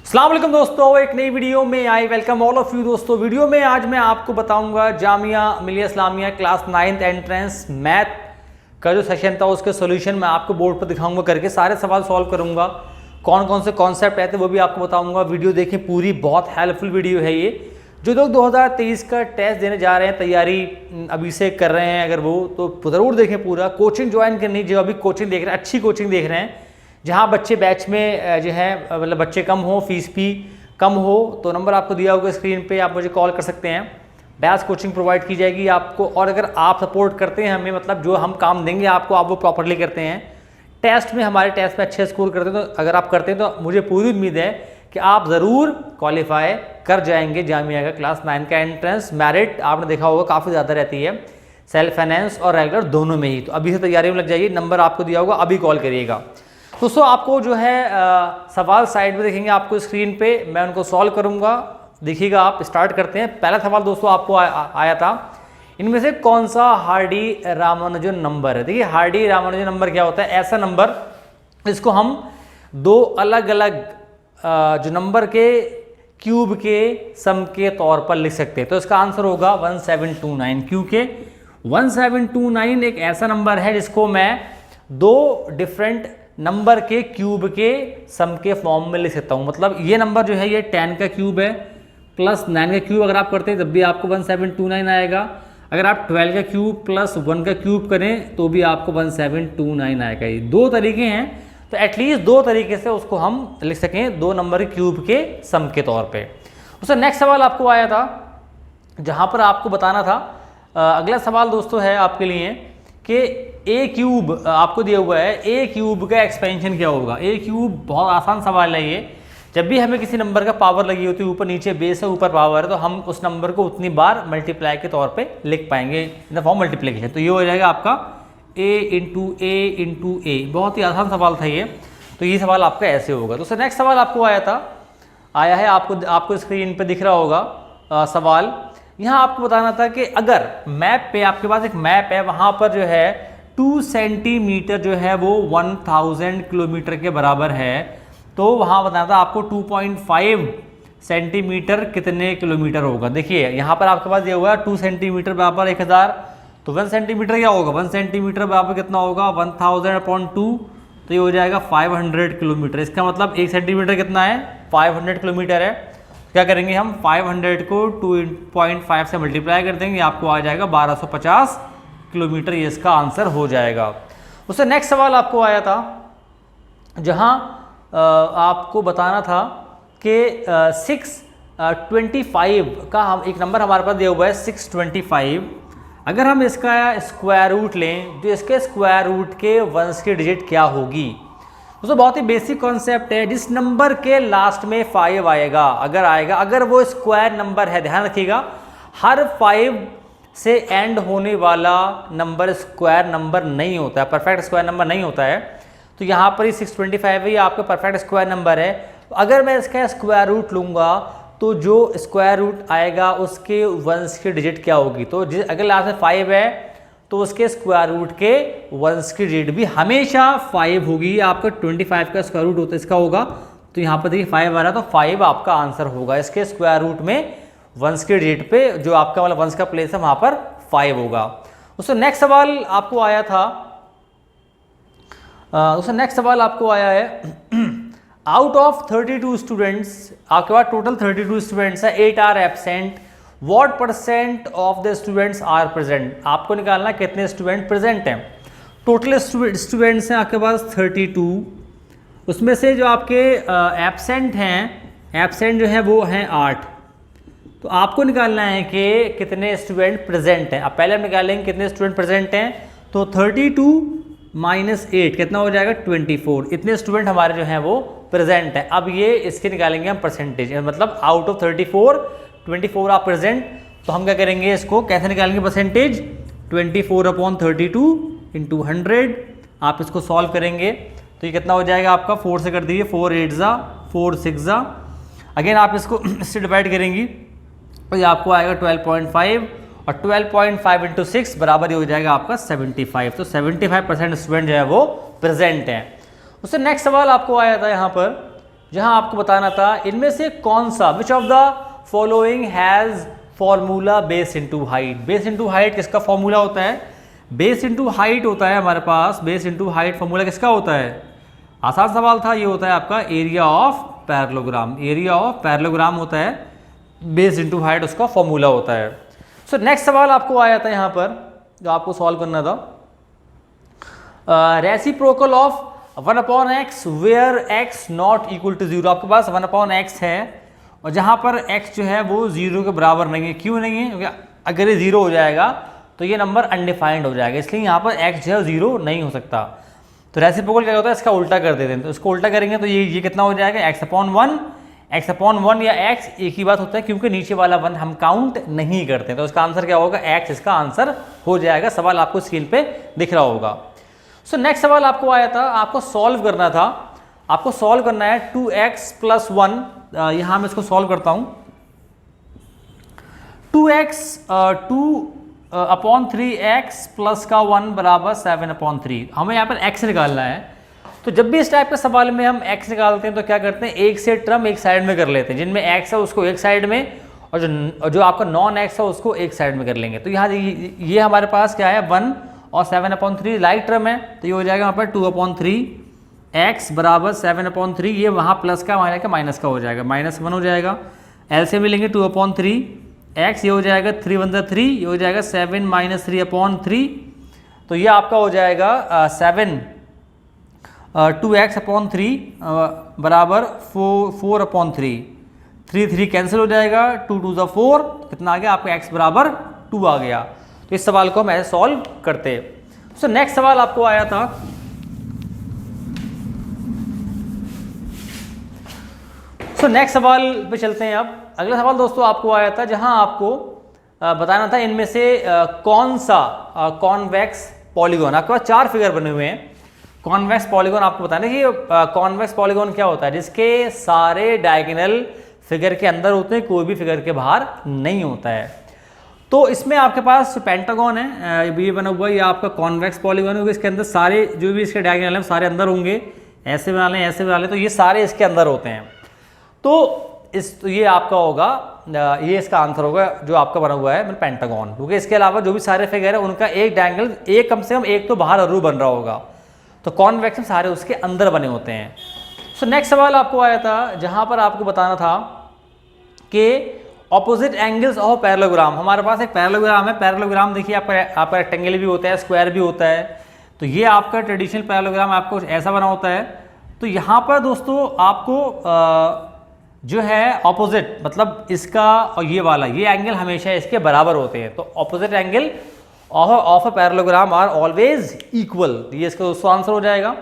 अस्सलाम वालेकुम दोस्तों, एक नई वीडियो में I welcome all of you. दोस्तों वीडियो में आज मैं आपको बताऊंगा Jamia Millia Islamia class 9th entrance math का जो सेशन था उसके सॉल्यूशन मैं आपको बोर्ड पर दिखाऊंगा, करके सारे सवाल सॉल्व करूंगा। कौन कौन से कॉन्सेप्ट आए थे वो भी आपको बताऊंगा। वीडियो देखें पूरी, बहुत हेल्पफुल वीडियो है ये। जो लोग 2023 का टेस्ट देने जा रहे हैं, तैयारी अभी से कर रहे हैं अगर वो, तो ज़रूर देखें पूरा। कोचिंग ज्वाइन करनी, जो अभी कोचिंग देख रहे हैं, अच्छी कोचिंग देख रहे हैं जहाँ बच्चे बैच में जो है मतलब बच्चे कम हो, फीस भी कम हो, तो नंबर आपको दिया होगा स्क्रीन पे, आप मुझे कॉल कर सकते हैं। बैच कोचिंग प्रोवाइड की जाएगी आपको। और अगर आप सपोर्ट करते हैं हमें, मतलब जो हम काम देंगे आपको, आप वो प्रॉपरली करते हैं, टेस्ट में हमारे टेस्ट में अच्छे स्कोर करते हैं, तो अगर आप करते हैं तो मुझे पूरी उम्मीद है कि आप ज़रूर क्वालिफाई कर जाएंगे जामिया का क्लास 9 का एंट्रेंस। मेरिट आपने देखा होगा काफ़ी ज़्यादा रहती है, सेल्फ फाइनेंस और रेगुलर दोनों में ही। तो अभी से तैयारी में लग जाइए, नंबर आपको दिया होगा, अभी कॉल करिएगा। दोस्तों आपको जो है सवाल साइड में देखेंगे आपको स्क्रीन पे, मैं उनको सॉल्व करूंगा, देखिएगा आप। स्टार्ट करते हैं। पहला सवाल दोस्तों आपको आया था, इनमें से कौन सा हार्डी रामानुजन नंबर है। देखिए हार्डी रामानुजन नंबर क्या होता है, ऐसा नंबर इसको हम दो अलग अलग जो नंबर के क्यूब के सम के तौर पर लिख सकते हैं। तो इसका आंसर होगा 1729, क्योंकि 1729 एक ऐसा नंबर है जिसको मैं दो डिफरेंट नंबर के क्यूब के सम के फॉर्म में लिख सकता हूँ। मतलब ये नंबर जो है ये 10 का क्यूब है प्लस 9 का क्यूब अगर आप करते हैं तब भी आपको 1729 आएगा। अगर आप 12 का क्यूब प्लस 1 का क्यूब करें तो भी आपको 1729 आएगा। ये दो तरीके हैं, तो एटलीस्ट दो तरीके से उसको हम लिख सकें, दो नंबर क्यूब के सम के तौर पर। उससे नेक्स्ट सवाल आपको आया था जहाँ पर आपको बताना था, अगला सवाल दोस्तों है आपके लिए कि ए क्यूब आपको दिया हुआ है, ए क्यूब का एक्सपेंशन क्या होगा। ए क्यूब बहुत आसान सवाल है ये। जब भी हमें किसी नंबर का पावर लगी होती है, ऊपर नीचे बेस है, ऊपर पावर है, तो हम उस नंबर को उतनी बार मल्टीप्लाई के तौर पे लिख पाएंगे इन द फॉर्म मल्टीप्लिकेशन। तो ये हो जाएगा आपका ए इंटू ए। बहुत ही आसान सवाल था ये, तो ये सवाल आपका ऐसे होगा। तो सर नेक्स्ट सवाल आपको आया है आपको स्क्रीन पर दिख रहा होगा सवाल। यहाँ आपको बताना था कि अगर मैप पे, आपके पास एक मैप है, वहाँ पर जो है 2 सेंटीमीटर जो है वो 1000 किलोमीटर के बराबर है, तो वहाँ बताना था आपको 2.5 सेंटीमीटर कितने किलोमीटर होगा। देखिए यहाँ पर आपके पास ये हुआ 2 सेंटीमीटर बराबर 1000, तो 1 सेंटीमीटर क्या होगा, 1 सेंटीमीटर बराबर कितना होगा 1000/2, तो ये हो जाएगा 500 किलोमीटर। इसका मतलब 1 सेंटीमीटर कितना है, 500 किलोमीटर है। क्या करेंगे हम 500 को 2.5 से मल्टीप्लाई कर देंगे, आपको आ जाएगा 1250 किलोमीटर। ये इसका आंसर हो जाएगा। उससे नेक्स्ट सवाल आपको आया था जहां आपको बताना था कि 625 का हम एक नंबर हमारे पास दिया हुआ है 625। अगर हम इसका स्क्वायर रूट लें, तो इसके स्क्वायर रूट के वंश की डिजिट क्या होगी। दोस्तों बहुत ही बेसिक कॉन्सेप्ट है। जिस नंबर के लास्ट में 5 आएगा, अगर वो स्क्वायर नंबर है, ध्यान रखिएगा हर 5 से एंड होने वाला नंबर स्क्वायर नंबर नहीं होता है, परफेक्ट स्क्वायर नंबर नहीं होता है। तो यहाँ पर ही 625 है, ये आपका परफेक्ट स्क्वायर नंबर है। अगर मैं इसका स्क्वायर रूट लूँगा तो जो स्क्वायर रूट आएगा उसके वंश की डिजिट क्या होगी। तो अगर लास्ट में 5 है तो उसके स्क्वायर रूट के वंश की डिजिट भी हमेशा 5 होगी। आपका 25 का स्क्वायर रूट होता है, इसका होगा, तो यहाँ पर देखिए 5 आ रहा है, तो 5 आपका आंसर होगा। इसके स्क्वायर रूट में वंश के डिजिट पे जो आपका मतलब वंश का प्लेस है वहाँ पर 5 होगा। उससे नेक्स्ट सवाल आपको आया था, है आउट ऑफ 32 स्टूडेंट्स, आपके पास टोटल 32 स्टूडेंट्स है, 8 are absent, what % of the students are present. आपको निकालना कितने स्टूडेंट प्रेजेंट हैं। टोटल स्टूडेंट्स हैं आपके पास 32, उसमें से जो आपके एब्सेंट हैं, एब्सेंट जो है वो हैं 8। तो आपको निकालना है कि कितने स्टूडेंट प्रेजेंट हैं। अब पहले हम निकालेंगे कितने स्टूडेंट प्रेजेंट हैं, तो 32 - 8 कितना हो जाएगा 24। इतने स्टूडेंट हमारे जो हैं वो प्रेजेंट हैं। अब ये इसके निकालेंगे हम परसेंटेज, मतलब आउट ऑफ 34 24 आप प्रेजेंट, तो हम क्या करेंगे, इसको कैसे निकालेंगे परसेंटेज, 24/32 × 100। आप इसको सॉल्व करेंगे तो ये कितना हो जाएगा आपका, 4 से कर दीजिए, 4 8 ज़ा 4 6 ज़ा, अगेन आप इसको इससे डिवाइड करेंगी तो ये आपको आएगा 12.5, और 12.5 × 6 बराबर ये हो जाएगा आपका 75। तो 75% स्टूडेंट जो है वो प्रेजेंट हैं। उससे नेक्स्ट सवाल आपको आया था यहाँ पर जहां आपको बताना था इनमें से कौन सा, which of the following has formula base into height. Base into height किसका फॉर्मूला होता है? बेस इनटू हाइट होता है हमारे पास, बेस इनटू हाइट फॉर्मूला किसका होता है? आसान सवाल था, ये होता है आपका area of parallelogram. Area of parallelogram होता है, बेस इनटू हाइट उसका फॉर्मूला होता है। सो नेक्स्ट सवाल आपको आया था यहाँ पर जो आपको सॉल्व करना था, reciprocal of 1/x where x not equal to 0। आपके पास 1/x है और जहाँ पर x जो है वो 0 के बराबर नहीं है। क्यों नहीं है? क्योंकि अगर ये 0 हो जाएगा तो ये नंबर अनडिफाइंड हो जाएगा, इसलिए यहाँ पर x जो है 0 नहीं हो सकता। तो रेसिप्रोकल क्या होता है, इसका उल्टा कर देते हैं। तो इसको उल्टा करेंगे तो ये कितना हो जाएगा? x/1। x/1 या x एक ही बात होता है, क्योंकि नीचे वाला 1 हम काउंट नहीं करते। तो इसका आंसर क्या होगा? x इसका आंसर हो जाएगा। सवाल आपको स्क्रीन पे दिख रहा होगा। सो नेक्स्ट सवाल आपको आया था, आपको सॉल्व करना था, आपको सॉल्व करना है 2x + 1। यहाँ मैं इसको सॉल्व करता हूँ। 2x 2/3x प्लस का 1 बराबर 7/3। हमें यहाँ पर x निकालना है। तो जब भी इस टाइप के सवाल में हम x निकालते हैं तो क्या करते हैं, एक से टर्म एक साइड में कर लेते हैं। जिनमें x है उसको एक साइड में और जो आपका नॉन x है उसको एक साइड में कर लेंगे। तो यहाँ ये हमारे पास क्या है, 1 और 7/3 लाइक टर्म है, तो ये हो जाएगा यहाँ पर 2/3x बराबर 7/3। ये वहाँ प्लस का माइनस का हो जाएगा, -1 हो जाएगा। एलसीएम में लेंगे 2/3x, ये हो जाएगा 3 × 3, ये हो जाएगा 7 - 3/3। तो ये आपका हो जाएगा 2x/3 बराबर 4/3। 3 कैंसिल हो जाएगा, 2 × 2 = 4, कितना आ गया आपका x बराबर 2 आ गया। तो इस सवाल को हम ऐसे सॉल्व करते हैं। सो नेक्स्ट सवाल आपको आया था, नेक्स्ट सवाल पे चलते हैं। अब अगला सवाल दोस्तों आपको आया था जहां आपको बताना था इनमें से कौन सा कॉन्वेक्स पॉलीगॉन। आपके पास 4 फिगर बने हुए हैं। कॉन्वेक्स पॉलीगॉन आपको बताना है कि कॉन्वेक्स पॉलीगॉन क्या होता है, जिसके सारे डायगोनल फिगर के अंदर होते हैं, कोई भी फिगर के बाहर नहीं होता है। तो इसमें आपके पास पेंटागन है, ये बना हुआ, ये आपका कॉन्वेक्स पॉलीगॉन होगा। इसके अंदर सारे जो भी इसके डायगोनल हैं सारे अंदर होंगे, ऐसे वाले ऐसे वाले, तो ये सारे इसके अंदर होते हैं। तो ये आपका होगा, ये इसका आंसर होगा जो आपका बना हुआ है मतलब पेंटागन। क्योंकि इसके अलावा जो भी सारे फिगर है उनका एक डायगोनल, एक कम से कम एक तो बाहर जरूर बन रहा होगा। तो कॉन्वेक्स में सारे उसके अंदर बने होते हैं। सो नेक्स्ट सवाल आपको आया था जहां पर आपको बताना था कि ऑपोजिट एंगल्स ऑफ पैरेललोग्राम। हमारे पास एक पैरेललोग्राम है। पैरेललोग्राम देखिए आपका रेक्टेंगल भी होता है, स्क्वायर भी होता है। तो ये आपका ट्रेडिशनल पैरेललोग्राम आपको ऐसा बना होता है। तो यहाँ पर दोस्तों आपको जो है ऑपोजिट, मतलब इसका और ये वाला, ये एंगल हमेशा इसके बराबर होते हैं। तो opposite angle of a parallelogram are always equal. ये इसका दोस्तों आंसर हो जाएगा।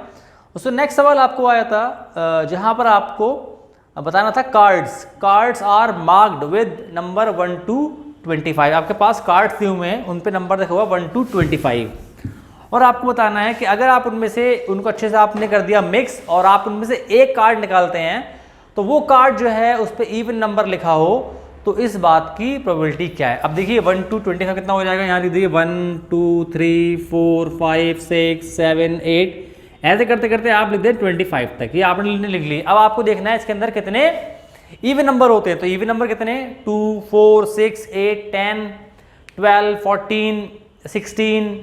उससे नेक्स्ट सवाल आपको आया था जहाँ पर आपको बताना था cards are marked with number 1 to 25। आपके पास कार्ड्स दिए हुए हैं, उन पे नंबर देखा हुआ 1 to 25 और आपको बताना है कि अगर आप उनमें से उनको अच्छे से आपने कर दिया मिक्स और आप उनमें से एक कार्ड निकालते हैं तो वो कार्ड जो है उस पर इवन नंबर लिखा हो तो इस बात की प्रोबेबिलिटी क्या है। अब देखिए 1 to 25 कितना हो जाएगा, यहाँ देखिए 1 2 3 4 5 6 7 8, ऐसे करते करते आप लिख दें 25 तक, ये आपने लिख ली। अब आपको देखना है इसके अंदर कितने इवन नंबर होते हैं। तो इवन नंबर कितने, 2 4 6 8 10 12 14 16,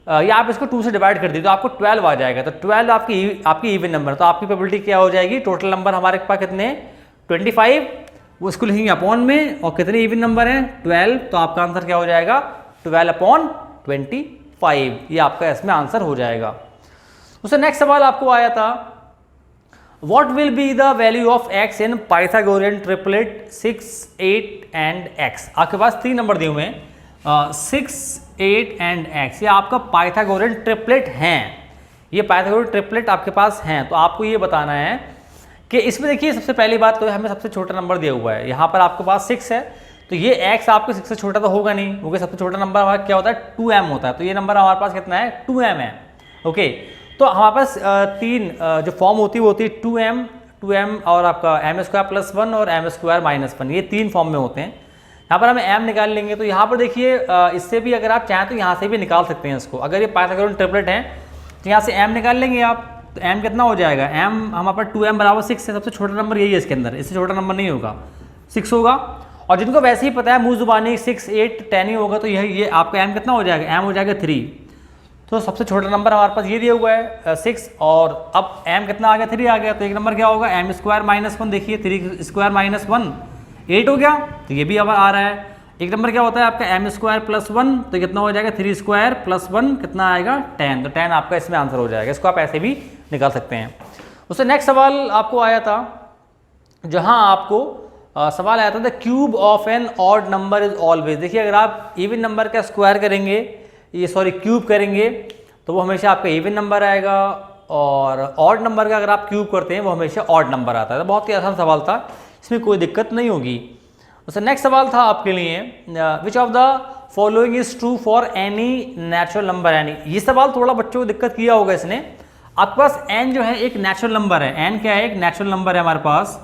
या आप इसको 2 से डिवाइड कर दी तो आपको 12 आ जाएगा। तो 12 आपकी इवन नंबर। तो आपकी प्रोबेबिलिटी क्या हो जाएगी, टोटल नंबर हमारे पास कितने 25, वो इसको लिखेंगे अपॉन में, और कितने इवन नंबर हैं 12, तो आपका आंसर क्या हो जाएगा 12/25। ये आपका इसमें आंसर हो जाएगा। उससे नेक्स्ट सवाल आपको आया था what will be the value of x in Pythagorean triplet 6 8 and x। आपके पास 3 नंबर दिए हुए हैं 6 8 एंड x। ये आपका पाइथागोरियन ट्रिपलेट हैं, ये पाइथागोरियन ट्रिपलेट आपके पास हैं। तो आपको ये बताना है कि इसमें देखिए सबसे पहली बात तो हमें सबसे छोटा नंबर दिया हुआ है, यहाँ पर आपके पास 6 है। तो ये x आपके 6 से छोटा तो होगा नहीं, क्योंकि सबसे छोटा नंबर हमारा क्या होता है 2m होता है। तो ये नंबर हमारे पास कितना है 2m है। ओके, तो हमारे पास 3 जो फॉर्म होती है वो होती है 2m और आपका m² + 1 और m² - 1, ये 3 फॉर्म में होते हैं। यहाँ पर हमें m निकाल लेंगे। तो यहाँ पर देखिए इससे भी अगर आप चाहें तो यहाँ से भी निकाल सकते हैं इसको। अगर ये पाइथागोरियन ट्रिपलेट हैं तो यहाँ से m निकाल लेंगे आप, तो m कितना हो जाएगा, m हमारे पास 2m बराबर 6 है, सबसे छोटा नंबर यही है इसके अंदर, इससे छोटा नंबर नहीं होगा, 6 होगा। और जिनको वैसे ही पता है मुँह जुबानी 6, 8, 10 ही होगा, तो ये आपका m कितना हो जाएगा, m हो जाएगा 3। तो सबसे छोटा नंबर हमारे पास ये दिया हुआ है 6, और अब m कितना आ गया, 3 आ गया, तो एक नंबर क्या होगा, m स्क्वायर माइनस 1, देखिए 3 स्क्वायर माइनस 1 8 हो गया, तो ये भी अब आ रहा है। एक नंबर क्या होता है आपका m स्क्वायर प्लस 1, तो कितना हो जाएगा 3 स्क्वायर प्लस 1 कितना आएगा 10, तो 10 आपका इसमें आंसर हो जाएगा। इसको आप ऐसे भी निकाल सकते हैं। उससे नेक्स्ट सवाल आपको आया था, जहां आपको सवाल आया था the cube of an odd number is always. देखिए अगर आप इवन नंबर का स्क्वायर करेंगे, ये सॉरी क्यूब करेंगे, तो वो हमेशा आपका इवन नंबर आएगा, और ऑड नंबर का अगर आप क्यूब करते हैं वो हमेशा ऑड नंबर आता है। तो बहुत ही आसान सवाल था, इसमें कोई दिक्कत नहीं होगी। उससे नेक्स्ट सवाल था आपके लिए, which of the following is true for any natural number any. ये सवाल थोड़ा बच्चों को दिक्कत किया होगा इसने। आपके पास n जो है एक नेचुरल नंबर है, n क्या है, एक नेचुरल नंबर है हमारे पास,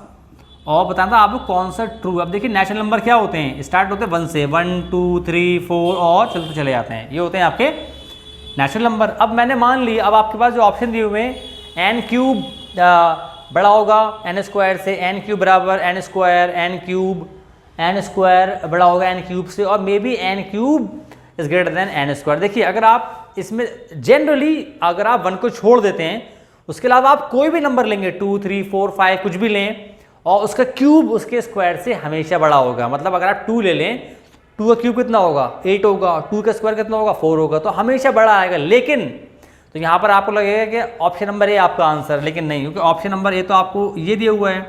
और बताना था आपको कौन सा ट्रू। अब देखिए नेचुरल नंबर क्या होते हैं, स्टार्ट होते हैं 1 से, 1 2 3 4 और चलते चले जाते हैं, ये होते हैं आपके नेचुरल नंबर। अब मैंने मान ली, अब आपके पास जो ऑप्शन दिए हुए हैं, n क्यूब बड़ा होगा n स्क्वायर से, n क्यूब बराबर n square, n cube n square बड़ा होगा n क्यूब से, और may be n cube is greater than n square. देखिए अगर आप इसमें जनरली अगर आप 1 को छोड़ देते हैं, उसके अलावा आप कोई भी नंबर लेंगे 2 3 4 5 कुछ भी लें, और उसका क्यूब उसके स्क्वायर से हमेशा बड़ा होगा। मतलब अगर आप 2 ले लें, 2 का क्यूब कितना होगा 8 होगा, 2 का स्क्वायर कितना होगा 4 होगा, तो हमेशा बड़ा आएगा। लेकिन तो यहाँ पर आपको लगेगा कि ऑप्शन नंबर ए आपका आंसर, लेकिन नहीं, क्योंकि ऑप्शन नंबर ए तो आपको ये दिया हुआ है,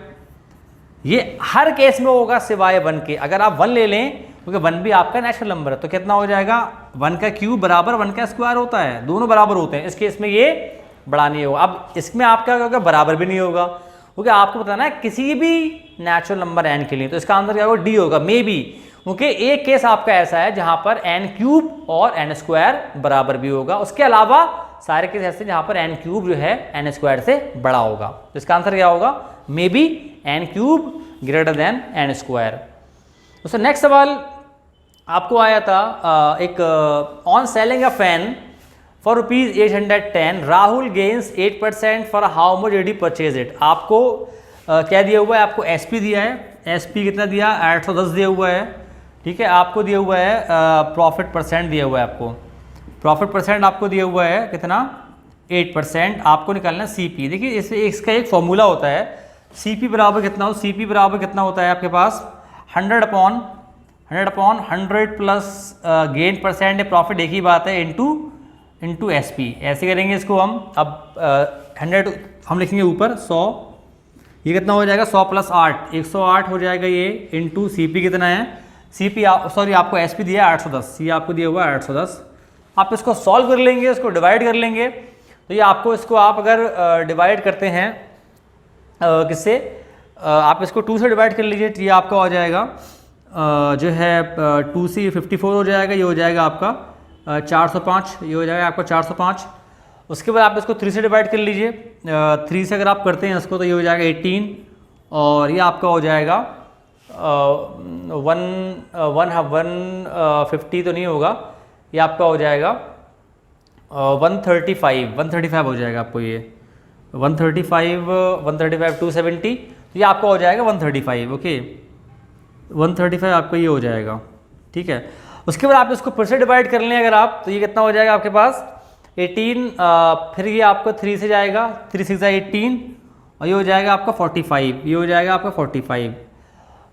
ये हर केस में होगा सिवाय 1 के। अगर आप 1 ले लें, क्योंकि 1 भी आपका नेचुरल नंबर है, तो कितना हो जाएगा 1 का क्यूब बराबर 1 का स्क्वायर होता है, दोनों बराबर होते हैं। इस केस में ये बड़ा नहीं होगा। अब इसमें आपका क्या होगा, बराबर भी नहीं होगा, क्योंकि आपको बताना है किसी भी नेचुरल नंबर n के लिए, तो इसका आंसर क्या होगा डी होगा, मे बी। क्योंकि एक केस आपका ऐसा है जहां पर n क्यूब और n स्क्वायर बराबर भी होगा, उसके अलावा सारे केस ऐसे जहां पर n क्यूब जो है n स्क्वायर से बड़ा होगा। तो इसका आंसर क्या होगा, may be n cube greater than n square. दोस्तों नेक्स्ट सवाल आपको आया था, एक on selling a fan for ₹810 Rahul gains 8% for how much did he purchase it. आपको क्या दिया हुआ है, आपको एसपी दिया है, एसपी कितना दिया 810 दिया हुआ है, ठीक है। आपको दिया हुआ है प्रॉफिट परसेंट दिया हुआ है, आपको प्रॉफिट परसेंट आपको दिया हुआ है कितना 8%। आपको निकालना सीपी। देखिए इसका एक फॉर्मूला होता है, सीपी बराबर कितना हो, सीपी बराबर कितना होता है आपके पास 100 अपॉन 100 प्लस गेन परसेंट है, प्रॉफिट एक ही बात है, इंटू एसपी। ऐसे करेंगे इसको हम। अब 100 हम लिखेंगे ऊपर 100, ये कितना हो जाएगा 100 प्लस 8 108 हो जाएगा ये, इंटू सीपी कितना है, सीपी सॉरी आपको एसपी दिया है 810, ये आपको दिया हुआ है 810। आप इसको सॉल्व कर लेंगे, इसको डिवाइड कर लेंगे, तो ये आपको इसको आप अगर डिवाइड करते हैं किससे, आप इसको 2 से डिवाइड कर लीजिए, ये आपका हो जाएगा जो है 2 से 54 हो जाएगा, ये हो जाएगा आपका 405, ये हो जाएगा आपका 405। उसके बाद आप इसको 3 से डिवाइड कर लीजिए, 3 से अगर आप करते हैं इसको तो ये हो जाएगा 18, और ये आपका हो जाएगा 150 तो नहीं होगा, ये आपका हो जाएगा 135 हो जाएगा आपको, ये 135 270, तो ये आपका हो जाएगा 135, ओके 135 आपका ये हो जाएगा, ठीक है। उसके बाद आप इसको फिर से डिवाइड कर लें अगर आप, तो ये कितना हो जाएगा आपके पास 18, फिर ये आपका 3 से जाएगा, 3 6 18, और ये हो जाएगा आपका 45, ये हो जाएगा आपका 45।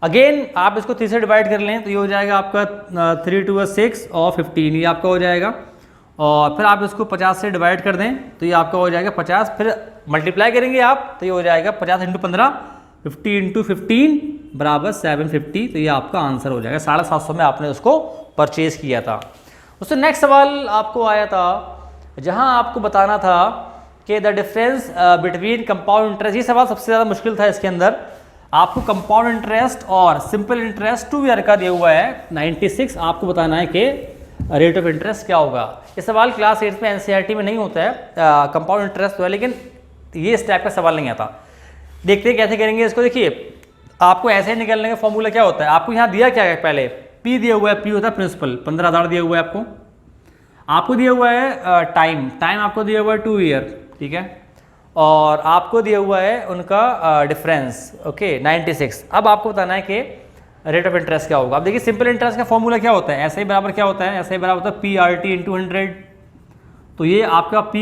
अगेन आप इसको 3 से डिवाइड कर लें, तो ये हो जाएगा आपका 3 2 6 और 15, ये आपका हो जाएगा। और फिर आप इसको 50 से डिवाइड कर दें, तो ये आपका हो जाएगा 50, फिर मल्टीप्लाई करेंगे आप, तो ये हो जाएगा 50 × 15 50 × 15 बराबर 750, तो ये आपका आंसर हो जाएगा। 750 में आपने उसको परचेज किया था। उससे नेक्स्ट सवाल आपको आया था, जहां आपको बताना था कि the difference between compound interest. ये सवाल सबसे ज़्यादा मुश्किल था इसके अंदर। आपको कंपाउंड इंटरेस्ट और सिंपल इंटरेस्ट 2 ईयर का दिया हुआ है 96, आपको बताना है कि रेट ऑफ इंटरेस्ट क्या होगा। ये सवाल क्लास 8 में एनसीईआरटी में नहीं होता है, कंपाउंड इंटरेस्ट तो है, लेकिन ये इस टाइप का सवाल नहीं आता। देखते हैं कैसे करेंगे इसको। देखिए आपको ऐसे ही निकलने का फॉर्मूला क्या होता है, आपको यहाँ दिया क्या है, पहले पी दिया हुआ है, पी होता है प्रिंसिपल, 15,000 दिया हुआ है आपको दिया हुआ है टाइम आपको दिया हुआ है 2 ईयर, ठीक है। और आपको दिया हुआ है उनका डिफरेंस, ओके 96। अब आपको बताना है कि रेट ऑफ इंटरेस्ट क्या होगा। अब देखिए सिंपल इंटरेस्ट का फॉर्मूला क्या होता है, ऐसे ही बराबर क्या होता है, ऐसे ही बराबर होता है PRT इंटू 100। तो ये आपका P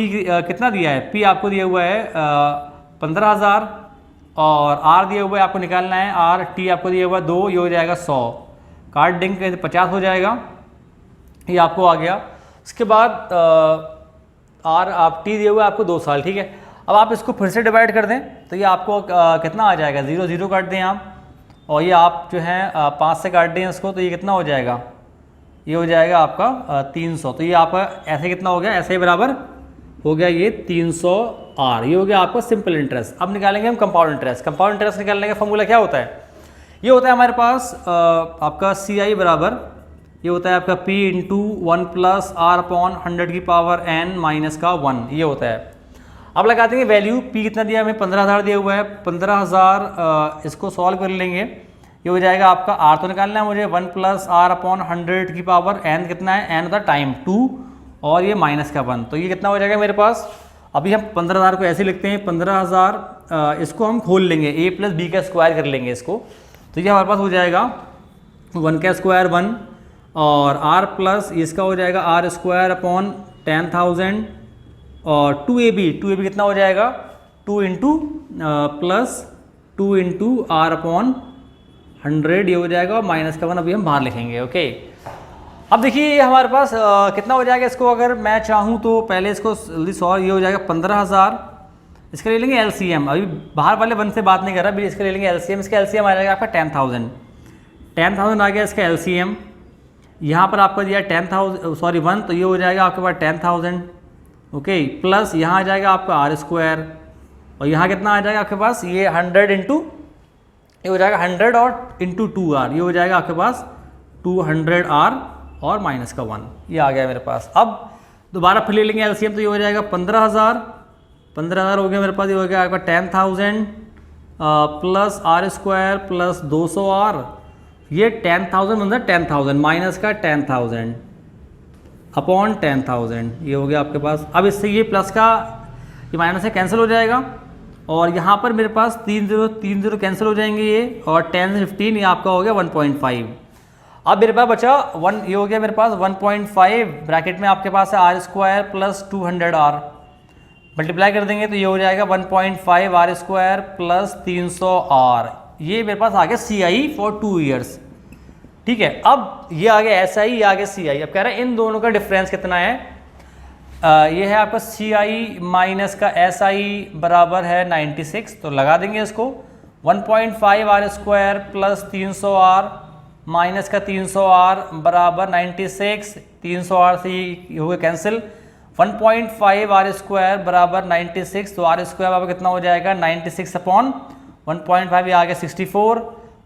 कितना दिया है, P आपको दिया हुआ है 15,000 और R दिया हुआ है आपको निकालना है RT आपको दिया हुआ है 2, ये हो जाएगा 100, काट देंगे 50 हो जाएगा, ये आपको आ गया। उसके बाद R आप T दिया हुआ है आपको 2 साल, ठीक है। अब आप इसको फिर से डिवाइड कर दें तो ये आपको कितना आ जाएगा, 0 0 काट दें आप, और ये आप जो है 5 से काट दें इसको, तो ये कितना हो जाएगा, ये हो जाएगा आपका 300। तो ये आपका ऐसे कितना हो गया, ऐसे ही बराबर हो गया ये 300R, ये हो गया आपका सिंपल इंटरेस्ट। अब निकालेंगे हम कंपाउंड इंटरेस्ट। कंपाउंड इंटरेस्ट निकालने का फॉर्मूला क्या होता है, ये होता है हमारे पास आपका CI बराबर, ये होता है आपका P into 1 plus R upon 100 की पावर n माइनस का 1, ये होता है। अब लगा देंगे वैल्यू, P कितना दिया हमें 15,000 दिया हुआ है, 15,000 इसको सॉल्व कर लेंगे, ये हो जाएगा आपका R तो निकालना है मुझे 1 प्लस R अपॉन 100 की पावर n कितना है, n होता है टाइम 2 और ये माइनस का 1, तो ये कितना हो जाएगा मेरे पास। अभी हम 15,000 को ऐसे लिखते हैं, 15,000 इसको हम खोल लेंगे, a प्लस b का स्क्वायर कर लेंगे इसको, तो ये हमारे पास हो जाएगा 1 का स्क्वायर 1 और R प्लस इसका हो जाएगा R स्क्वायर अपॉन 10,000 और 2ab कितना हो जाएगा 2 into plus 2 into R upon 100, ये हो जाएगा और माइनस का 1 अभी हम बाहर लिखेंगे, ओके। अब देखिए ये हमारे पास कितना हो जाएगा, इसको अगर मैं चाहूँ तो पहले इसको जल्दी सॉल्व, ये हो जाएगा 15,000, इसका ले लेंगे LCM, अभी बाहर वाले 1 से बात नहीं कर रहा, अभी इसका ले लेंगे LCM, इसका LCM आ जाएगा आपका 10,000 आ गया इसका LCM, यहाँ पर आपका दिया 1, तो ये हो जाएगा आपके पास 10,000, ओके, प्लस यहाँ आ जाएगा आपका R स्क्वायर और यहाँ कितना आ जाएगा आपके पास, ये 100 इंटू, ये हो जाएगा 100 और इंटू 2R, ये हो जाएगा आपके पास 200R और माइनस का 1, ये आ गया मेरे पास। अब दोबारा फिर ले लेंगे LCM, तो ये हो जाएगा 15,000 हो गया मेरे पास, ये हो गया आपका 10,000 plus R square plus 200R, ये 10,000 मतलब 10,000 माइनस का 10,000 अपॉन 10,000, ये हो गया आपके पास। अब इससे ये प्लस का ये माइनस से कैंसिल हो जाएगा और यहाँ पर मेरे पास 3 0 कैंसिल हो जाएंगे ये, और 10 से 15 ये आपका हो गया 1.5। अब मेरे पास बचा 1, ये हो गया मेरे पास 1.5, ब्रैकेट में आपके पास है R square plus 200R, multiply कर देंगे तो ये हो जाएगा 1.5 R स्क्वायर प्लस 300R, ये मेरे पास आ गया CI फॉर 2 ईयर्स, ठीक है। अब ये आ गया SI, ये आ गया CI। अब कह रहे हैं इन दोनों का डिफरेंस कितना है, ये है आपका CI माइनस का SI बराबर है 96, तो लगा देंगे इसको 1.5 R square plus 300R minus का 300R बराबर 96, 300R से ये हो गया कैंसिल, 1.5 R स्क्वायर बराबर 96, तो R स्क्वायर बराबर कितना हो जाएगा 96 अपॉन 1.5, ये आ गया 64,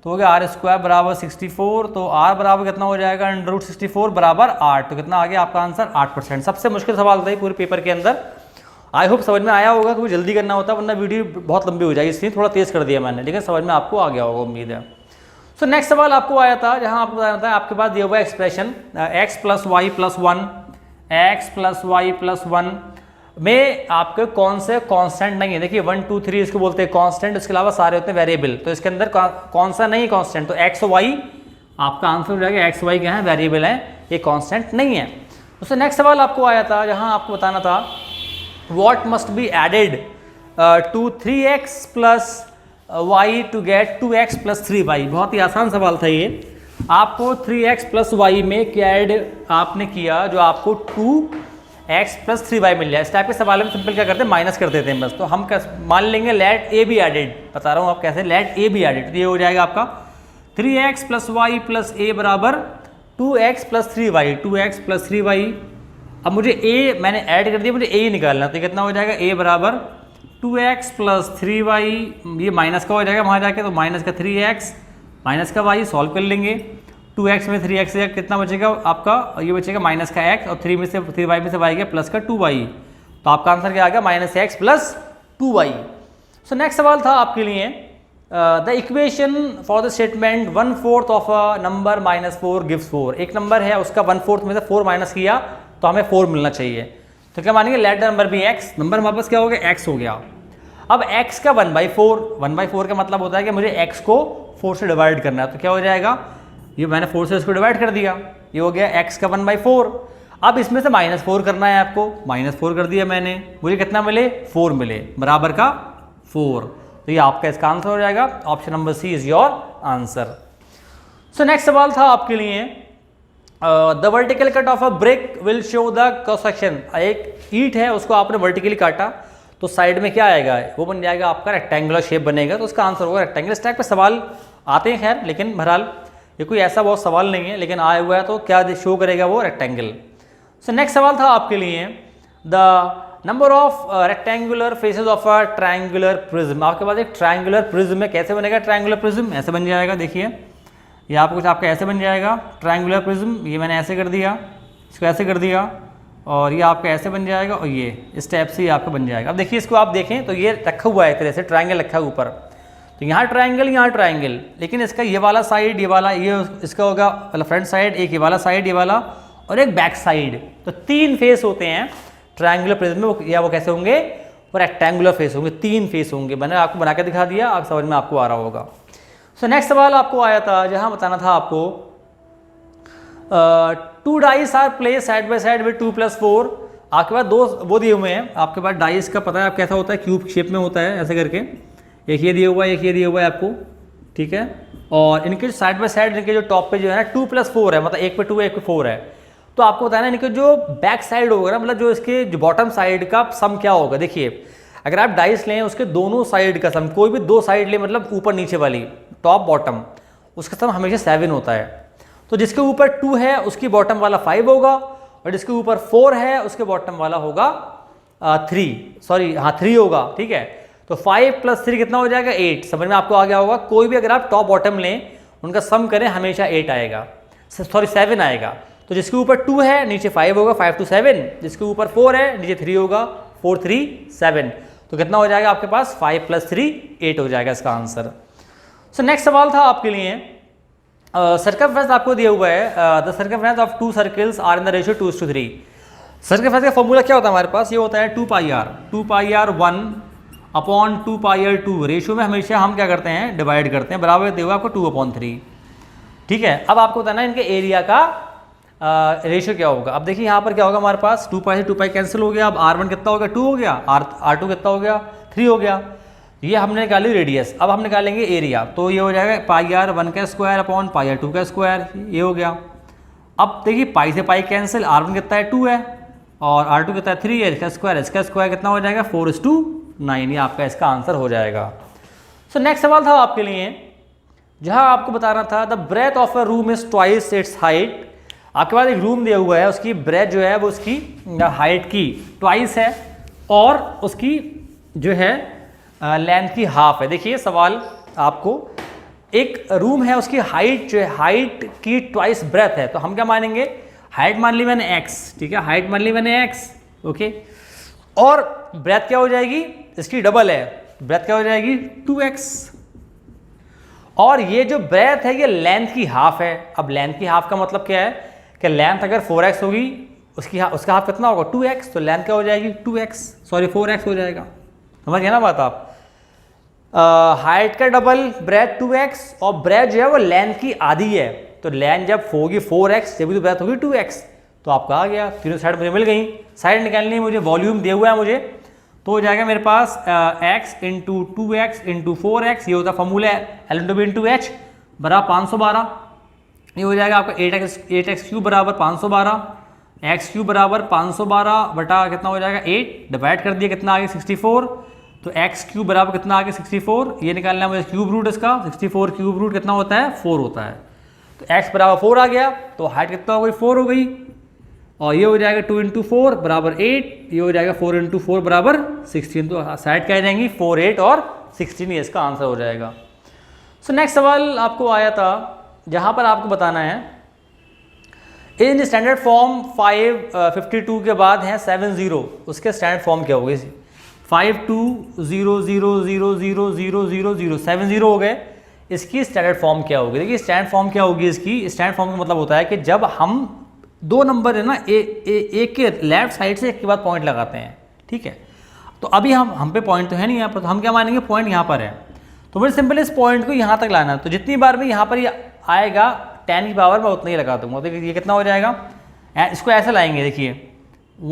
तो हो गया R स्क्वायर बराबर 64, तो R बराबर कितना हो जाएगा √64 बराबर 8, तो कितना आ गया आपका आंसर 8%। सबसे मुश्किल सवाल था पूरे पेपर के अंदर। आई होप समझ में आया होगा, क्योंकि जल्दी करना होता है वरना वीडियो बहुत लंबी हो जाएगी, इसलिए थोड़ा तेज़ कर दिया मैंने, लेकिन समझ में आपको आ गया होगा उम्मीद है। सो नेक्स्ट सवाल आपको आया था जहाँ आपको बताना था, आपके पास दिया हुआ expression x plus y plus 1 में आपके कौन से कांस्टेंट नहीं है। देखिए 1 2 3 इसको बोलते हैं कांस्टेंट, इसके अलावा सारे होते हैं वेरिएबल, तो इसके अंदर कौन सा नहीं कांस्टेंट, तो x y आपका आंसर हो जाएगा, x y क्या है वेरिएबल है, ये कांस्टेंट नहीं है। उससे नेक्स्ट सवाल आपको आया था जहां आपको बताना था what must be added to 3x plus y to get 2x plus 3y। बहुत ही आसान सवाल था ये। आपको 3x प्लस y में क्या ऐड आपने किया जो आपको 2x प्लस 3y मिल जाए। इस टाइप के सवाल में सिंपल क्या करते हैं, माइनस कर देते हैं बस। तो हम मान लेंगे लेट ए बी एडेड, बता रहा हूँ आप कैसे, लेट ए बी एडेड, तो ये हो जाएगा आपका 3x प्लस वाई प्लस ए बराबर 2x plus 3y, 2x plus 3y। अब मुझे a मैंने ऐड कर दिया, मुझे a ही निकालना, तो कितना हो जाएगा a बराबर 2x प्लस 3y, ये माइनस का हो जाएगा वहाँ जाके, तो माइनस का 3x माइनस का y सॉल्व कर लेंगे। 2x में 3x से कितना बचेगा आपका, ये बचेगा माइनस का x, और 3 में से 3y में से y गया प्लस का 2y, तो आपका आंसर क्या आ गया माइनस x प्लस 2y। सो नेक्स्ट सवाल था आपके लिए, the equation for the statement 1/4 of a number minus 4 gives 4। एक नंबर है उसका 1/4 में से 4 माइनस किया तो हमें 4 मिलना चाहिए, तो क्या मानेंगे let the number be x, number वापस क्या हो गया x हो गया। अब x का 1/4 का मतलब होता है कि मुझे x को 4 से डिवाइड करना है, तो क्या हो जाएगा, ये मैंने 4 से इसको डिवाइड कर दिया, ये हो गया x का 1/4। अब इसमें से -4 करना है आपको, -4 कर दिया मैंने, मुझे कितना मिले, 4 मिले, बराबर का 4। तो ये आपका इसका आंसर हो जाएगा, option number C is your answer. So next सवाल था आपके लिए, the vertical cut of a brick will show the cross section. एक ईंट है, उसको आपने वर्टिकली काटा तो साइड में क्या आएगा, वो बन जाएगा आपका रेक्टेंगुलर शेप बनेगा, तो उसका आंसर होगा रेक्टेंगल। इस टाइप पे सवाल आते हैं खैर, लेकिन बहरहाल ये कोई ऐसा बहुत सवाल नहीं है, लेकिन आया हुआ है तो क्या शो करेगा वो, रेक्टेंगल। सो नेक्स्ट सवाल था आपके लिए, the number of rectangular faces of a triangular prism. आपके पास एक ट्रायंगुलर प्रिज्म है, कैसे बनेगा ट्रायंगुलर प्रिज्म, ऐसे बन जाएगा, देखिए ये आपको कुछ आपका ऐसे बन जाएगा ट्रायंगुलर प्रिज्म, ये मैंने ऐसे कर दिया, इसको ऐसे कर दिया, और ये आपका ऐसे बन जाएगा, और ये इस टाइप से आपका बन जाएगा। अब देखिए इसको आप देखें तो ये रखा हुआ है एक तरह से, ट्रायंगल रखा है ऊपर, तो यहाँ ट्रायंगल यहाँ ट्रायंगल, लेकिन इसका ये वाला साइड, ये वाला, ये इसका होगा मतलब फ्रंट साइड, एक ये वाला साइड, ये वाला, और एक बैक साइड, तो 3 फेस होते हैं ट्रायंगुलर प्रिज्म में, या वो कैसे होंगे, वो रेक्टेंगुलर फेस होंगे, 3 फेस होंगे। मैंने आपको बना के दिखा दिया, आप समझ में आपको आ रहा होगा। सो नेक्स्ट सवाल आपको आया था, जहाँ बताना था आपको, 2 dice are place side by side with 2 + 4। आपके पास 2 वो दिए हुए हैं, आपके पास डाइस का पता है आप कैसा होता है, क्यूब शेप में होता है ऐसे करके, एक ये दिया हुआ है, एक ये दिया हुआ है आपको, ठीक है, और इनके साइड बाय साइड, इनके जो टॉप पे जो है ना 2 + 4 है, मतलब एक पे 2 है, एक पे 4 है, तो आपको बताना है इनके जो बैक साइड होगा ना, मतलब जो इसके जो बॉटम साइड का सम क्या होगा। देखिए अगर आप डाइस लें, उसके दोनों साइड का सम, कोई भी 2 साइड ले, मतलब ऊपर नीचे वाली, टॉप बॉटम, उसका सम हमेशा 7 होता है। तो जिसके ऊपर 2 है उसकी बॉटम वाला 5 होगा, और जिसके ऊपर 4 है उसके बॉटम वाला होगा 3 होगा, ठीक है। तो 5 + 3 कितना हो जाएगा, 8। समझ में आपको आ गया होगा। कोई भी अगर आप टॉप बॉटम लें, उनका सम करें, हमेशा 8 आएगा, 7 आएगा। तो जिसके ऊपर 2 है नीचे 5 होगा, 5 to 7, जिसके ऊपर 4 है नीचे 3 होगा, 4 3 7, तो कितना हो जाएगा आपके पास, 5 + 3 8 हो जाएगा इसका आंसर। सो नेक्स्ट सवाल था आपके लिए, सर्कमफ्रेंस आपको दिया हुआ है, the circumference of 2 circles are in the ratio 2:3। Circumference का फॉर्मूला क्या होता है हमारे पास, ये होता है 2πr 1/2πr2। रेशियो में हमेशा हम क्या करते हैं, डिवाइड करते हैं, बराबर दिया हुआ आपको 2/3, ठीक है। अब आपको बताना है इनके एरिया का रेशियो क्या होगा। अब देखिए यहाँ पर क्या होगा, हमारे पास 2π से 2π कैंसिल हो गया, अब r1 कितना हो गया, 2 हो गया, r2 कितना हो गया, 3 हो गया, ये हमने निकाली रेडियस। अब हम निकालेंगे एरिया, तो ये हो जाएगा πr1 का स्क्वायर अपॉन πr2 का स्क्वायर, ये हो गया। अब देखिए पाई से पाई कैंसिल, r1 कितना है, 2 है, और r2 कितना है, 3 है, इसका स्क्वायर कितना हो जाएगा, 4:9, ये आपका इसका आंसर हो जाएगा। सो नेक्स्ट सवाल था आपके लिए, जहाँ आपको बताना था, the breadth of a room is twice its height. आपके पास एक रूम दिया हुआ है, उसकी ब्रेथ जो है वो उसकी हाइट की ट्वाइस है, और उसकी जो है लेंथ की हाफ है। देखिए सवाल आपको, एक रूम है, उसकी हाइट जो है, हाइट की ट्वाइस ब्रेथ है, तो हम क्या मानेंगे, हाइट मान ली मैंने x, ठीक है, हाइट मान ली मैंने x, ओके, और ब्रेथ क्या हो जाएगी, इसकी डबल है, ब्रेथ क्या हो जाएगी 2x, और ये जो ब्रेथ है ये लेंथ की हाफ है। अब लेंथ की हाफ का मतलब क्या है कि लेंथ अगर 4x होगी, उसका हाफ कितना होगा 2x, तो लेंथ क्या हो जाएगी 4x हो जाएगा। समझ गए ना बात आप, हाइट का डबल, ब्रेथ 2x, और ब्रेथ जो है वो लेंथ की आधी है, तो लेंथ जब होगी 4x, जब तो ब्रेथ होगी 2x, तो आपका आ गया, तीनों साइड मुझे मिल गई। साइड निकालनी है मुझे, वॉल्यूम दिया हुआ है मुझे, तो हो जाएगा मेरे पास x × 2x × 4x, ये होता है फॉर्मूला L/B/H बराबर 512, ये हो जाएगा आपका 8x³ बराबर 512, x³ बराबर 512 बटा कितना हो जाएगा 8, डिवाइड कर दिया, कितना आ गया 64, तो x³ बराबर कितना आ गया 64, ये निकालना है मुझे क्यूब रूट इसका, 64 क्यूब रूट कितना होता है 4 होता है, तो x बराबर 4 आ गया, तो हाइट कितना हो गई 4 हो गई, और ये हो जाएगा 2 × 4 बराबर 8, ये हो जाएगा 4 × 4 बराबर 16, तो साइड क्या जाएंगी 4, 8 और 16, ये इसका आंसर हो जाएगा। सो नेक्स्ट सवाल आपको आया था, जहाँ पर आपको बताना है, इन स्टैंडर्ड फॉर्म 552 के बाद है 70, उसके स्टैंडर्ड फॉर्म क्या होगी, 5200000000 70 हो गए, इसकी स्टैंडर्ड फॉर्म क्या होगी। देखिए स्टैंडर्ड फॉर्म क्या होगी इसकी, स्टैंडर्ड फॉर्म का मतलब होता है कि जब हम 2 नंबर है ना, एक के लेफ्ट साइड से एक के बाद पॉइंट लगाते हैं, ठीक है, तो अभी हम पे पॉइंट तो है नहीं यहाँ पर, तो हम क्या मानेंगे पॉइंट यहाँ पर है। तो मुझे सिंपल इस पॉइंट को यहाँ तक लाना है। तो जितनी बार भी यहाँ पर ये आएगा 10 की पावर मैं उतना ही लगा दूंगा। तो ये कितना हो जाएगा, इसको ऐसे लाएंगे, देखिए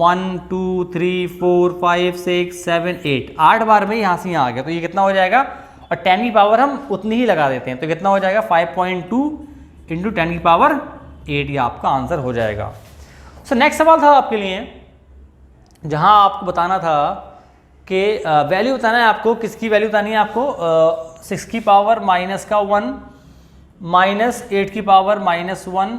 1 2 3 4 5 6 7 8, 8 बार में यहाँ से यहाँ आ गया। तो ये कितना हो जाएगा, और 10 की पावर हम उतनी ही लगा देते हैं। तो कितना हो जाएगा 5.2 इंटू 10 की पावर 8, ये आपका आंसर हो जाएगा। सो नेक्स्ट सवाल था आपके लिए, जहाँ आपको बताना था कि वैल्यू बताना है आपको, किसकी वैल्यू बतानी है आपको, 6 की पावर माइनस का 1 माइनस 8 की पावर माइनस 1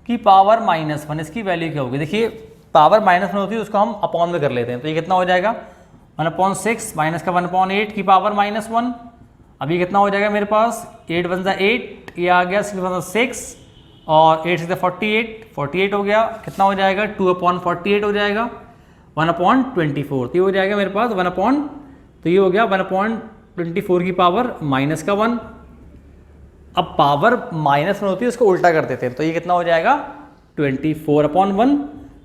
की पावर माइनस 1, इसकी वैल्यू क्या होगी। देखिए पावर माइनस 1 होती है, उसको हम अपॉन में कर लेते हैं। तो ये कितना हो जाएगा 1/6 माइनस का 1/8 की पावर माइनस 1। अब ये कितना हो जाएगा मेरे पास, 8 × 8 ये आ गया, 6 और 8 × 48 हो गया। कितना हो जाएगा 2/48 हो जाएगा, 1/24। तो ये हो जाएगा मेरे पास तो ये हो गया 1/24 की पावर माइनस का 1। अब पावर माइनस 1 होती है, उसको उल्टा कर देते हैं। तो ये कितना हो जाएगा 24/1,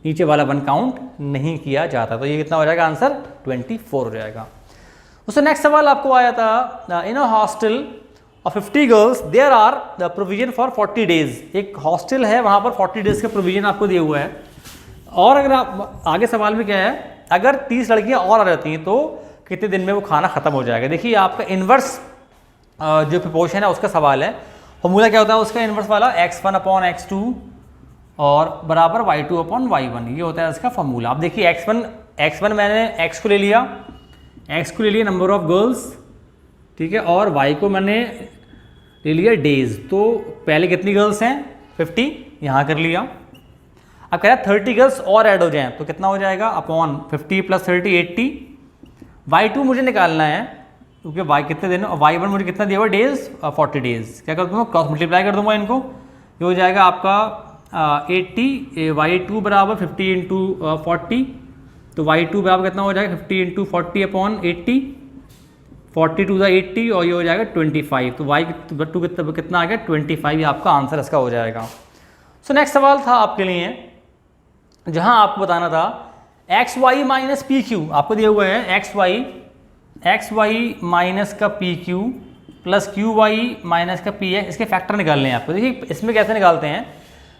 नीचे वाला 1 काउंट नहीं किया जाता। तो ये कितना हो जाएगा आंसर 24 हो जाएगा। उससे नेक्स्ट सवाल आपको आया था, in a hostel of 50 girls there are the provision for 40 days. एक हॉस्टल है, वहाँ पर 40 डेज का प्रोविजन आपको दिया हुआ है। और अगर आप आगे सवाल में क्या है, अगर 30 लड़कियाँ और आ जाती हैं तो कितने दिन में वो खाना खत्म हो जाएगा। देखिए आपका इन्वर्स जो प्रोपोर्शन है उसका सवाल है। फॉर्मूला क्या होता है उसका इन्वर्स वाला, x1/x2 और बराबर y2/y1, ये होता है इसका फॉर्मूला। अब देखिए x1 मैंने x को ले लिया, नंबर ऑफ गर्ल्स, ठीक है, और y को मैंने ले लिया डेज। तो पहले कितनी गर्ल्स हैं 50, यहाँ कर लिया। अब कह रहा है 30 गर्ल्स और ऐड हो जाएं, तो कितना हो जाएगा अपॉन 50 + 30 80। y2 मुझे निकालना है क्योंकि y कितने दिन, और y1 मुझे कितना दिया हुआ डेज 40 डेज। क्या कर दूँगा, क्रॉस मल्टीप्लाई कर दूंगा इनको। ये हो जाएगा आपका 80, y2 बराबर 50 × 40। तो y2 बराबर कितना हो जाएगा 50 × 40/80, 42 × 80 और ये हो जाएगा 25। तो y2 कितना आ गया 25, ये आपका आंसर इसका हो जाएगा। सो नेक्स्ट सवाल था आपके लिए, जहां आपको बताना था xy - pq, आपको दिया हुआ है xy माइनस का pq प्लस qy माइनस का px, इसके फैक्टर निकालने हैं आपको। देखिए इसमें कैसे निकालते हैं,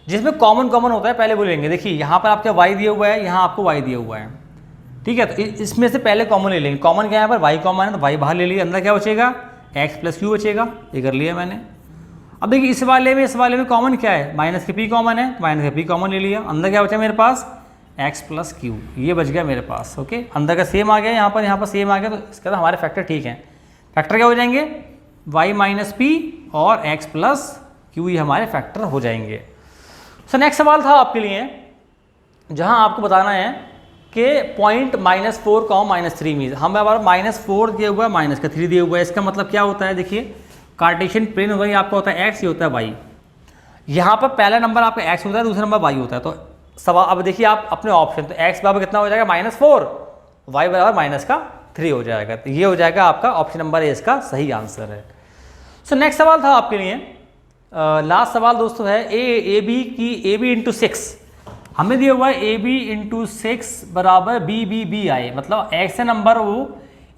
जिसमें कॉमन होता है पहले बोलेंगे। देखिए यहाँ पर आपका y दिया हुआ है, यहाँ आपको y दिया हुआ है, ठीक है। तो इसमें से पहले कॉमन ले लेंगे। कॉमन क्या है यहाँ पर y कॉमन है, तो y बाहर ले लिया, अंदर क्या बचेगा x + q बचेगा, ये कर लिया मैंने। अब देखिए इस वाले में कॉमन क्या है, माइनस के p कॉमन है, माइनस के p कॉमन ले लिया, अंदर क्या बचा मेरे पास x + q, ये बच गया मेरे पास। ओके, अंदर का सेम आ गया, यहाँ पर सेम आ गया, तो इसका हमारे फैक्टर ठीक है। फैक्टर क्या हो जाएंगे y - p और x + q, ये हमारे फैक्टर हो जाएंगे। सो नेक्स्ट सवाल था आपके लिए, जहां आपको बताना है कि पॉइंट -4, -3 में हमारे -4 दिया हुआ है, माइनस का 3 दिया हुआ है। इसका मतलब क्या होता है, देखिए कार्टेशियन प्लेन होता है, आपका होता है x, ये होता है y। यहाँ पर पहला नंबर आपका x होता है, दूसरा नंबर y होता है। तो सवाल अब देखिए आप अपने ऑप्शन, तो x बराबर कितना हो जाएगा -4, y बराबर -3 हो जाएगा। तो ये हो जाएगा आपका ऑप्शन नंबर ए, इसका सही आंसर है। सो नेक्स्ट सवाल था आपके लिए, लास्ट सवाल दोस्तों है ab × 6। हमें दिया हुआ है ab × 6 बराबर BBBI, मतलब ऐसे नंबर वो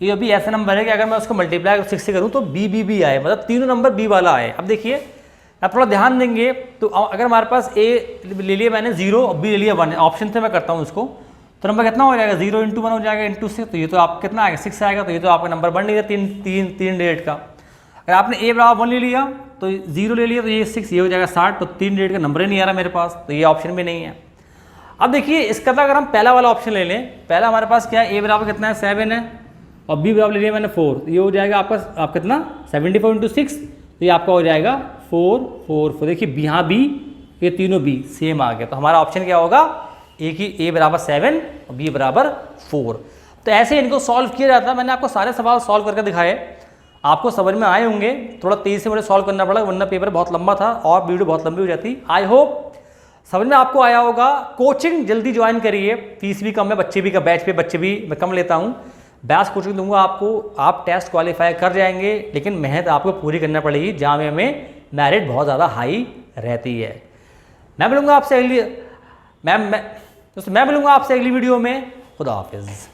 ये भी ऐसा नंबर है कि अगर मैं उसको मल्टीप्लाई 6 से करूँ तो BBB आए, मतलब तीनों नंबर B वाला आए। अब देखिए आप थोड़ा ध्यान देंगे, तो अगर हमारे पास A ले लिया मैंने 0 और B ले लिया 1, ऑप्शन से मैं करता हूँ उसको, तो नंबर कितना हो जाएगा 0 × 1 हो जाएगा × 6। तो ये तो आप कितना आएगा 6 आएगा, तो ये तो आपका नंबर बन नहीं रहा 3 डेट का। अगर आपने A बराबर 1 ले लिया तो 0 ले लिया, तो ये 6, ये हो जाएगा 60, तो 3 डेट का नंबर ही नहीं आ रहा मेरे पास, तो ये ऑप्शन भी नहीं है। अब देखिए इसका था, अगर हम पहला वाला ऑप्शन ले लें, पहला हमारे पास क्या है, A बराबर कितना है 7 है, और B बराबर ले लिया मैंने 4, तो ये हो जाएगा आपका कितना 74 × 6, तो ये आपका हो जाएगा 4 4 4। देखिए यहाँ B, ये तीनों B सेम आ गया, तो हमारा ऑप्शन क्या होगा A बराबर 7 और B बराबर 4। तो ऐसे इनको सॉल्व किया जाता है। मैंने आपको सारे सवाल सॉल्व करके दिखाए, आपको समझ में आए होंगे। थोड़ा तेज़ी से मुझे सॉल्व करना पड़ा, वरना पेपर बहुत लंबा था और वीडियो बहुत लंबी हो जाती। आई होप समझ में आपको आया होगा। कोचिंग जल्दी ज्वाइन करिए, फीस भी कम है, बच्चे भी का बैच पे बच्चे भी मैं कम लेता हूँ। बैच कोचिंग दूंगा आपको, आप टेस्ट क्वालिफाई कर जाएंगे, लेकिन मेहनत आपको पूरी करना पड़ेगी। जामिया में मेरिट बहुत ज़्यादा हाई रहती है। मैं मिलूंगा आपसे अगली वीडियो में। खुदा हाफिज़।